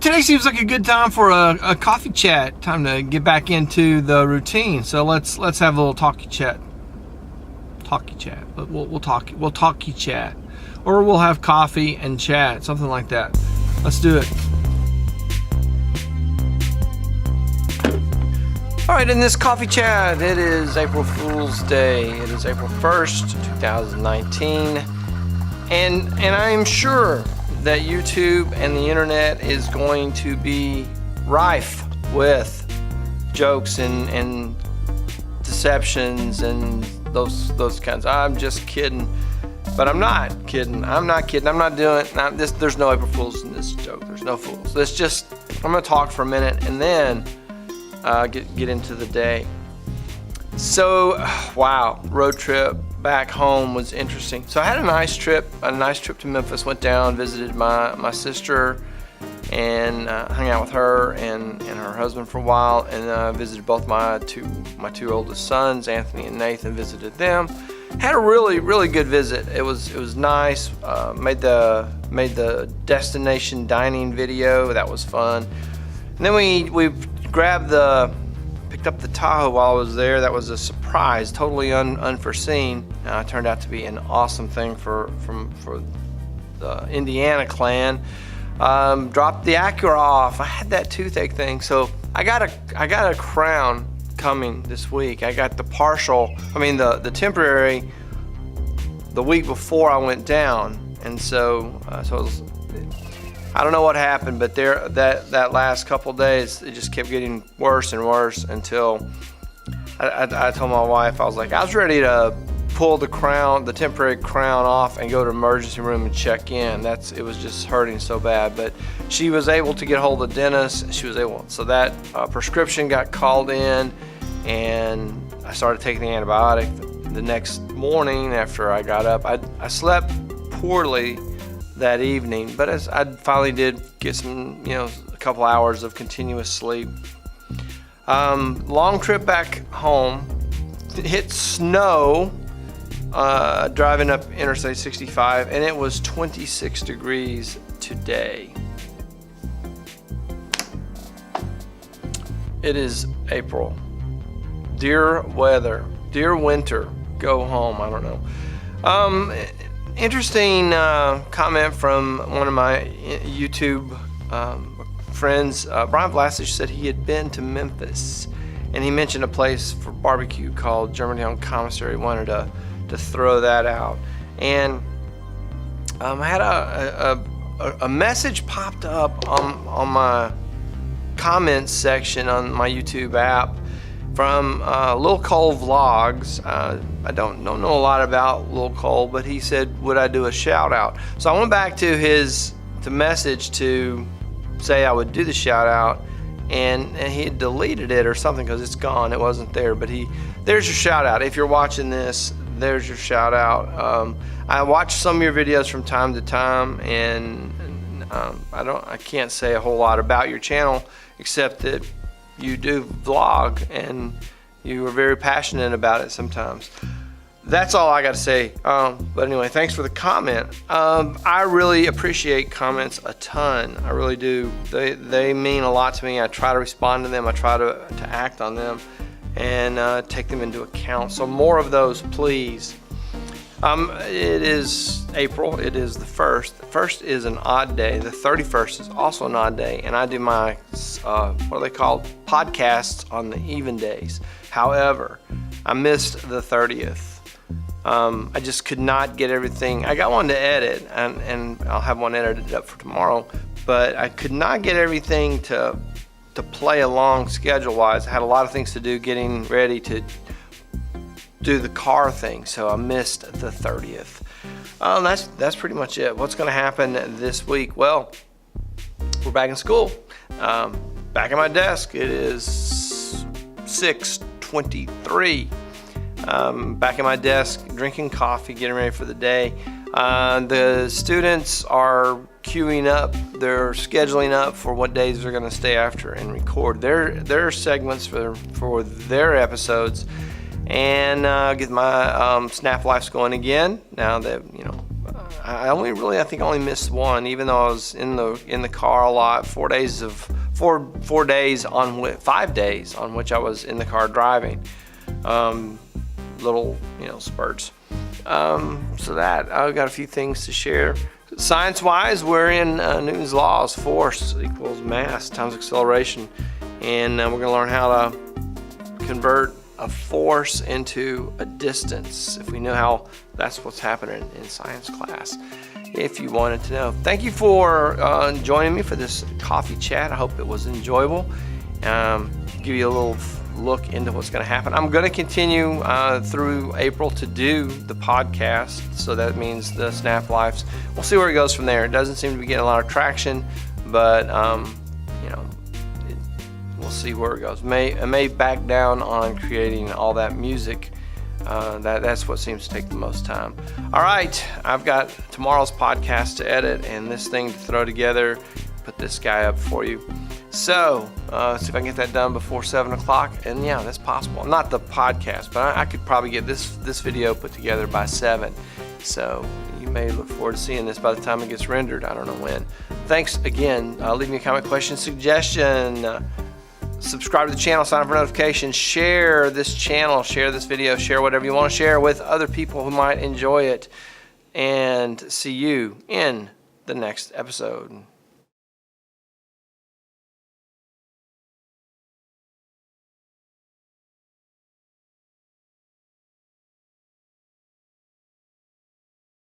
Today seems like a good time for a coffee chat. Time to get back into the routine. So let's have a little talkie chat. But we'll talkie chat, or we'll have coffee and chat, something like that. Let's do it. All right, in this coffee chat, it is April Fool's Day. It is April 1st, 2019, and I am sure that YouTube and the internet is going to be rife with jokes and deceptions and those kinds. I'm just kidding, but I'm not kidding. I'm not doing this. There's no April Fools in this joke. There's no fools. I'm gonna talk for a minute and then get into the day. So, wow, road trip back home was interesting. So I had a nice trip to Memphis. Went down, visited my sister, and hung out with her and her husband for a while, and visited both my two oldest sons, Anthony and Nathan. Visited them. Had a really good visit. It was nice. Made the destination dining video. That was fun. And then we picked up the Tahoe while I was there. That was a surprise, totally unforeseen. Turned out to be an awesome thing for the Indiana clan. Dropped the Acura off. I had that toothache thing, so I got a crown coming this week. I got the temporary the week before I went down, and so it was, I don't know what happened, but that last couple days it just kept getting worse and worse until I told my wife, I was ready to pull the temporary crown off and go to the emergency room and check in. It was just hurting so bad, but she was able to get hold of the dentist. So that prescription got called in, and I started taking the antibiotic the next morning after I got up. I slept poorly that evening, but as I finally did get some, a couple hours of continuous sleep. Long trip back home. Hit snow driving up Interstate 65, and it was 26 degrees today. It is April. Dear weather, dear winter, go home. I don't know. Interesting comment from one of my YouTube friends. Brian Vlasich said he had been to Memphis, and he mentioned a place for barbecue called Germantown Commissary. He wanted to throw that out, and I had a message popped up on my comments section on my YouTube app from Lil Cole Vlogs. I don't know a lot about Lil Cole, but he said, would I do a shout out? So I went back to his message to say I would do the shout out, and he had deleted it or something because it's gone. It wasn't there, but there's your shout out. If you're watching this, there's your shout out. I watch some of your videos from time to time, and I can't say a whole lot about your channel except that you do vlog and you are very passionate about it sometimes. That's all I got to say. But anyway, thanks for the comment. I really appreciate comments a ton. I really do. They mean a lot to me. I try to respond to them. I try to act on them and take them into account. So more of those, please. It is April. It is the 1st. The 1st is an odd day. The 31st is also an odd day, and I do my what are they called? Podcasts on the even days. However, I missed the 30th. I just could not get everything. I got one to edit, and I'll have one edited up for tomorrow, but I could not get everything to play along schedule-wise. I had a lot of things to do getting ready to do the car thing, so I missed the 30th. That's pretty much it. What's going to happen this week? Well, we're back in school. Back at my desk. It is 6:23. Back at my desk, drinking coffee, getting ready for the day. The students are queuing up, they're scheduling up for what days they're going to stay after and record their segments for their episodes, and get my SNAPlife's going again now that I think I only missed one, even though I was in the car a lot. 5 days on which I was in the car driving. Little spurts. So that I've got a few things to share. Science-wise, we're in Newton's laws. Force equals mass times acceleration, and we're going to learn how to convert a force into a distance, if we know how that's what's happening in science class, if you wanted to know. Thank you for joining me for this coffee chat. I hope it was enjoyable. Give you a little look into what's going to happen. I'm going to continue through April to do the podcast, so that means the SNAPlifes. We'll see where it goes from there. It doesn't seem to be getting a lot of traction, but we'll see where it goes. I may back down on creating all that music. That's what seems to take the most time. All right, I've got tomorrow's podcast to edit and this thing to throw together. Put this guy up for you. So, see if I can get that done before 7 o'clock. And yeah, that's possible. Not the podcast, but I could probably get this video put together by 7. So you may look forward to seeing this by the time it gets rendered. I don't know when. Thanks again. Leave me a comment, question, suggestion. Subscribe to the channel, sign up for notifications, share this channel, share this video, share whatever you want to share with other people who might enjoy it. And see you in the next episode.